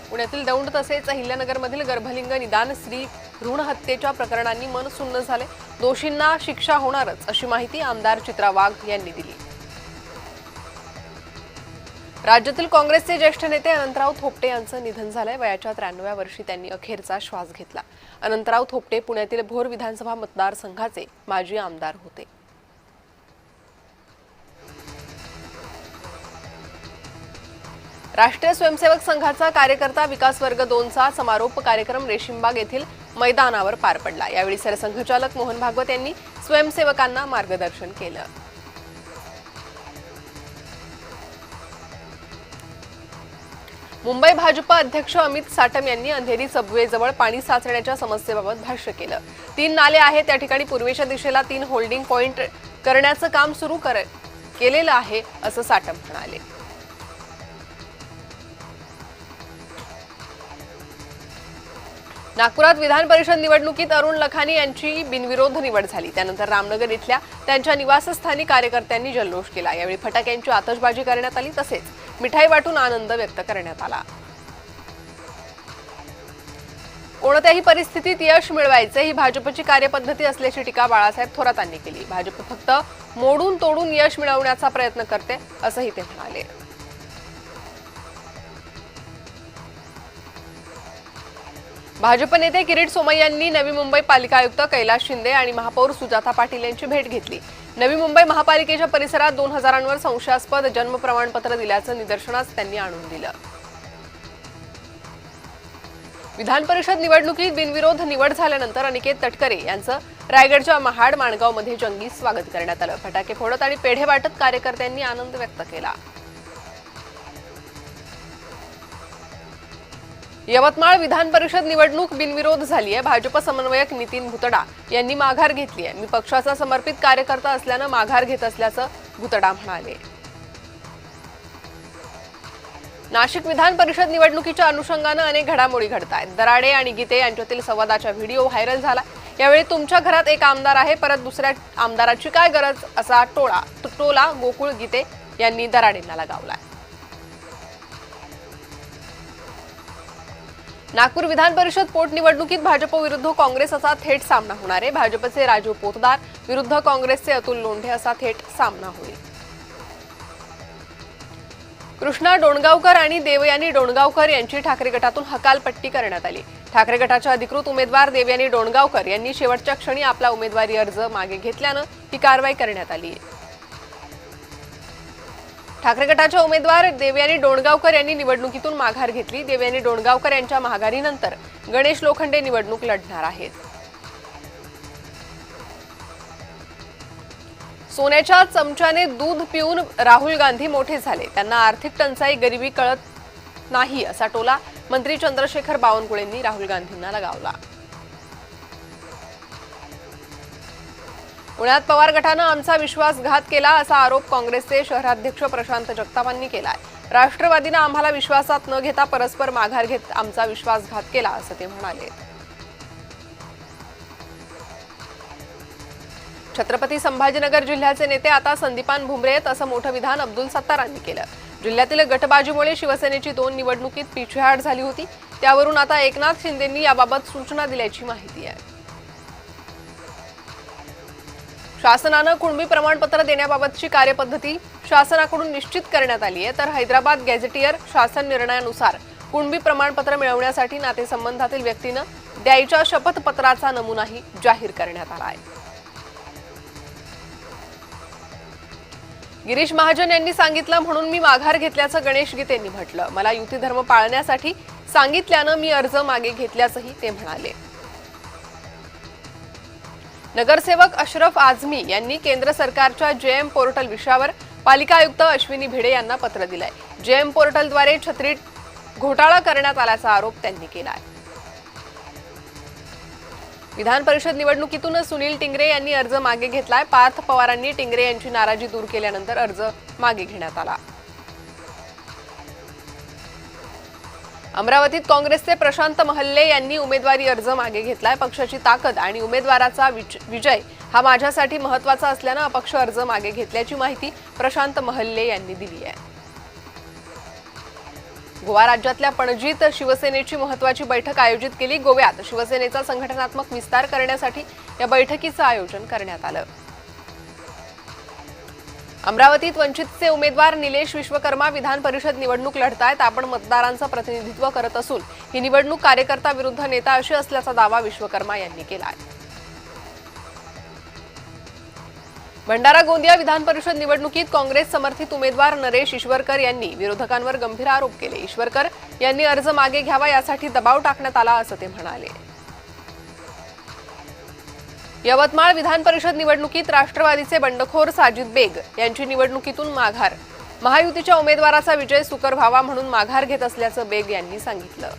पुण्यातील दौंड तसेच अहिल्यानगरमधील गर्भलिंग निदान स्त्री भ्रूण हत्येच्या प्रकरणांनी मन सुन्न झाले। दोषींना शिक्षा होणारच अशी माहिती आमदार चित्रा वाघ यांनी दिली। राज्यातील काँग्रेसचे ज्येष्ठ नेते अनंतराव थोपटे यांचं निधन झालंय। वयाच्या 93व्या वर्षी त्यांनी अखेरचा श्वास घेतला। अनंतराव थोपटे पुण्यातील भोर विधानसभा मतदारसंघाचे माजी आमदार होते। राष्ट्रीय स्वयंसेवक संघाचा कार्यकर्ता विकास वर्ग 2चा समारोप कार्यक्रम रेशीमबाग येथील मैदानावर पार पडला। यावेळी सरसंघचालक मोहन भागवत यांनी स्वयंसेवकांना मार्गदर्शन केलं। मुंबई भाजप अध्यक्ष अमित साटम यांनी अंधेरी सबवेजवळ पाणी साचण्याच्या समस्येबाबत भाष्य केलं। 3 नाले आहेत, त्या ठिकाणी पूर्वेच्या दिशेला 3 होल्डिंग पॉइंट करण्याचं काम सुरू केलेलं आहे असं साटम म्हणाले। नागपुरात विधान परिषद निवडणुकीत अरुण लखानी यांची बिनविरोध निवड झाली। त्यानंतर रामनगर इथल्या त्यांच्या निवासस्थानी कार्यकर्त्यांनी जल्लोष केला। यावेळी फटाक्यांची आतषबाजी करण्यात आली, तसेच मिठाई वाटून आनंद व्यक्त करण्यात आला। कोणत्याही परिस्थितीत यश मिळवायचे ही भाजपची कार्यपद्धती असल्याची टीका बाळासाहेब थोरातांनी केली। भाजप फक्त मोडून तोडून यश मिळवण्याचा प्रयत्न करते असंही ते म्हणाले। भाजप नेते किरीट सोमय्यांनी नवी मुंबई पालिका आयुक्त कैलास शिंदे आणि महापौर सुजाता पाटील यांची भेट घेतली। नवी मुंबई महापालिकेच्या परिसरात 2000 संशयास्पद जन्म प्रमाणपत्र दिल्याचं निदर्शनास त्यांनी आणून दिलं। विधान परिषद निवडणुकीत बिनविरोध निवड झाल्यानंतर अनिकेत तटकरे यांचं रायगडच्या महाड माणगावमध्ये जंगी स्वागत करण्यात आलं। फटाके फोडत आणि पेढे वाटत कार्यकर्त्यांनी आनंद व्यक्त केला। यवतमाळ विधान परिषद निवडणूक बिनविरोध झाली आहे। भाजप समन्वयक नितीन भुतडा यांनी माघार घेतली आहे। मी पक्षाचा समर्पित कार्यकर्ता असल्यानं माघार घेत असल्याचं भुतडा म्हणाले। नाशिक विधान परिषद निवडणुकीच्या अनुषंगानं अनेक घडामोडी घडत आहेत। दराडे आणि गीते यांच्यातील संवादाचा व्हिडिओ व्हायरल झाला। यावेळी तुमच्या घरात एक आमदार आहे, परत दुसऱ्या आमदाराची काय गरज असा टोला गोकुळ गीते यांनी दराडेंना लगावलाय। नागपूर विधान परिषद पोटनिवडणुकीत भाजप विरुद्ध काँग्रेस असा थेट सामना होणार आहे। भाजपचे राजू पोतदार विरुद्ध काँग्रेसचे अतुल लोंढे असा थेट सामना होईल। कृष्णा डोणगावकर आणि देवयानी डोणगावकर यांची ठाकरे गटातून हकालपट्टी करण्यात आली। ठाकरे गटाच्या अधिकृत उमेदवार देवयानी डोणगावकर यांनी शेवटच्या क्षणी आपला उमेदवारी अर्ज मागे घेतल्यानं ही कारवाई करण्यात आली आहे। ठाकरे गटाच्या उमेदवार देवयानी डोणगावकर यांनी निवडणुकीतून माघार घेतली। देवयानी डोणगावकर यांच्या माघारीनंतर गणेश लोखंडे निवडणूक लढणार आहेत। सोन्याच्या चमच्याने दूध पिऊन राहुल गांधी मोठे झाले। त्यांना आर्थिक टंचाई गरिबी कळत नाही असा टोला मंत्री चंद्रशेखर बावनकुळेंनी राहुल गांधींना लगावला। पुण्यात पवार गटानं आमचा विश्वासघात केला असा आरोप काँग्रेसचे शहराध्यक्ष प्रशांत जगतापांनी केलाय। राष्ट्रवादीनं आम्हाला विश्वासात न घेता परस्पर माघार घेत आमचा विश्वासघात केला असं ते म्हणाले। छत्रपती संभाजीनगर जिल्ह्याचे नेते आता संदीपान भुमरे आहेत असं मोठं विधान अब्दुल सत्तारांनी केलं। जिल्ह्यातील गटबाजीमुळे शिवसेनेची 2 निवडणुकीत पिछेहाट झाली होती, त्यावरून आता एकनाथ शिंदेंनी याबाबत सूचना दिल्याची माहिती आहे। शासनानं कुणबी प्रमाणपत्र देण्याबाबतची कार्यपद्धती शासनाकडून निश्चित करण्यात आली आहे। तर हैदराबाद गॅझेटियर शासन निर्णयानुसार कुणबी प्रमाणपत्र मिळवण्यासाठी नातेसंबंधातील व्यक्तीनं द्यायच्या शपथपत्राचा नमुनाही जाहीर करण्यात आला आहे। गिरीश महाजन यांनी सांगितलं म्हणून मी माघार घेतल्याचं गणेश गीतेंनी म्हटलं। मला युती धर्म पाळण्यासाठी सांगितल्यानं मी अर्ज मागे घेतल्याचंही ते म्हणाले। नगरसेवक अशरफ आझमी यांनी केंद्र सरकारच्या जेएम पोर्टल विषयावर पालिका आयुक्त अश्विनी भिडे यांना पत्र दिलंय। जेएम पोर्टलद्वारे छत्रीत घोटाळा करण्यात आल्याचा आरोप त्यांनी केलाय। विधान परिषद निवडणुकीतून सुनील टिंगरे यांनी अर्ज मागे घेतलाय। पार्थ पवारांनी टिंगरे यांची नाराजी दूर केल्यानंतर अर्ज मागे घेण्यात आला। अमरावतीत काँग्रेसचे प्रशांत महल्ले यांनी उमेदवारी अर्ज मागे घेतलाय। पक्षाची ताकद आणि उमेदवाराचा विजय हा माझ्यासाठी महत्त्वाचा असल्याने अपक्ष अर्ज मागे घेतल्याची माहिती प्रशांत महल्ले यांनी दिली आहे। गोवा राज्यातल्या पणजीत शिवसेनेची महत्त्वाची बैठक आयोजित केली। गोव्यात शिवसेनेचा संघटनात्मक विस्तार करण्यासाठी या बैठकीचं आयोजन करण्यात आलं। अमरावतीत वंचितचे उमेदवार निलेश विश्वकर्मा विधान परिषद निवडणूक लढतायत। आपण मतदारांचं प्रतिनिधित्व करत असून ही निवडणूक कार्यकर्ता विरुद्ध नेता अशी असल्याचा दावा विश्वकर्मा यांनी केला आहे। भंडारा गोंदिया विधान परिषद निवडणुकीत काँग्रेस समर्थित उमेदवार नरेश ईश्वरकर यांनी विरोधकांवर गंभीर आरोप केले। ईश्वरकर यांनी अर्ज मागे घ्यावा यासाठी दबाव टाकण्यात आला असं ते म्हणाले। यवतमाळ विधान परिषद निवडणुकीत राष्ट्रवादीचे बंडखोर साजिद बेग यांची निवडणुकीतून माघार। महायुतीच्या उमेदवाराचा विजय सुकर व्हावा म्हणून माघार घेत असल्याचं बेग यांनी सांगितलं।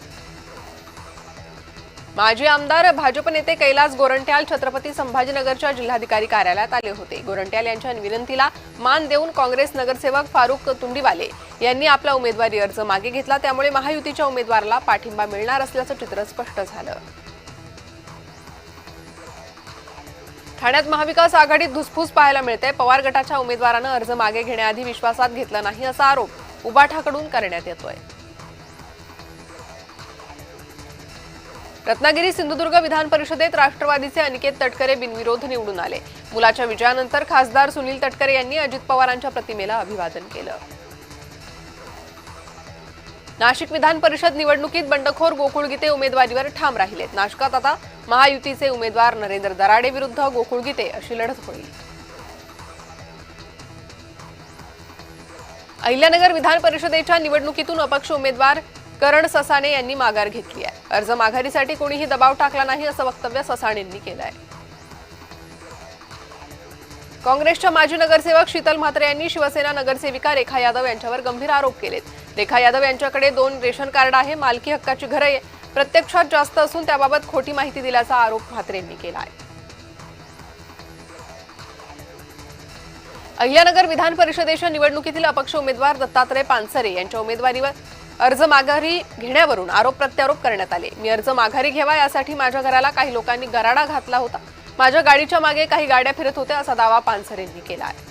माजी आमदार भाजप नेते कैलास गोरंट्याल छत्रपती संभाजीनगरच्या जिल्हाधिकारी कार्यालयात आले होते। गोरंट्याल यांच्या विनंतीला मान देऊन काँग्रेस नगरसेवक फारुख तुंडीवाले यांनी आपला उमेदवारी अर्ज मागे घेतला। त्यामुळे महायुतीच्या उमेदवाराला पाठिंबा मिळणार असल्याचं चित्र स्पष्ट झालं। ठाण्यात महाविकास आघाडीत धुसफूस पाहायला मिळते। पवार गटाच्या उमेदवारानं अर्ज मागे घेण्याआधी विश्वासात घेतला नाही असा आरोप उबाठाकडून करण्यात येतोय। रत्नागिरी सिंधुदुर्ग विधान परिषदेत राष्ट्रवादीचे अनिकेत तटकरे बिनविरोध निवडून आले। मुलाच्या विजयानंतर खासदार सुनील तटकरे यांनी अजित पवारांच्या प्रतिमेला अभिवादन केलं। नाशिक विधान परिषद निवडणुकीत बंडखोर गोकुळ गीते उमेदवारीवर ठाम राहिलेत। नाशिकात आता महायुतीचे उमेदवार नरेंद्र दराडे विरुद्ध गोकुळ गीते अशी लढत होईल। अहिल्यानगर विधान परिषदेच्या निवडणुकीतून अपक्ष उमेदवार करण ससाणे यांनी माघार घेतली आहे। अर्ज माघारीसाठी कोणीही दबाव टाकला नाही असं वक्तव्य ससाणेंनी केलं आहे। काँग्रेसच्या माजी नगरसेवक शीतल म्हात्रे यांनी शिवसेना नगरसेविका रेखा यादव यांच्यावर गंभीर आरोप केलेत। रेखा यादव यांच्याकडे 2 रेशन कार्ड आहे, मालकी हक्काची घरे प्रत्यक्षात जास्त असून त्याबाबत खोटी माहिती दिल्याचा आरोप म्हात्रेंनी केला आहे। अहिल्यानगर विधान परिषदेच्या निवडणुकीतील अपक्ष उमेदवार दत्तात्रय पानसरे यांच्या उमेदवारीवर अर्ज माघारी घेण्यावरून आरोप प्रत्यारोप करण्यात आले। मी अर्ज माघारी घ्यावा यासाठी माझ्या घराला काही लोकांनी गराडा घातला होता। माझ्या गाडीच्या मागे काही गाड्या फिरत होत्या असा दावा पानसरेंनी केला आहे।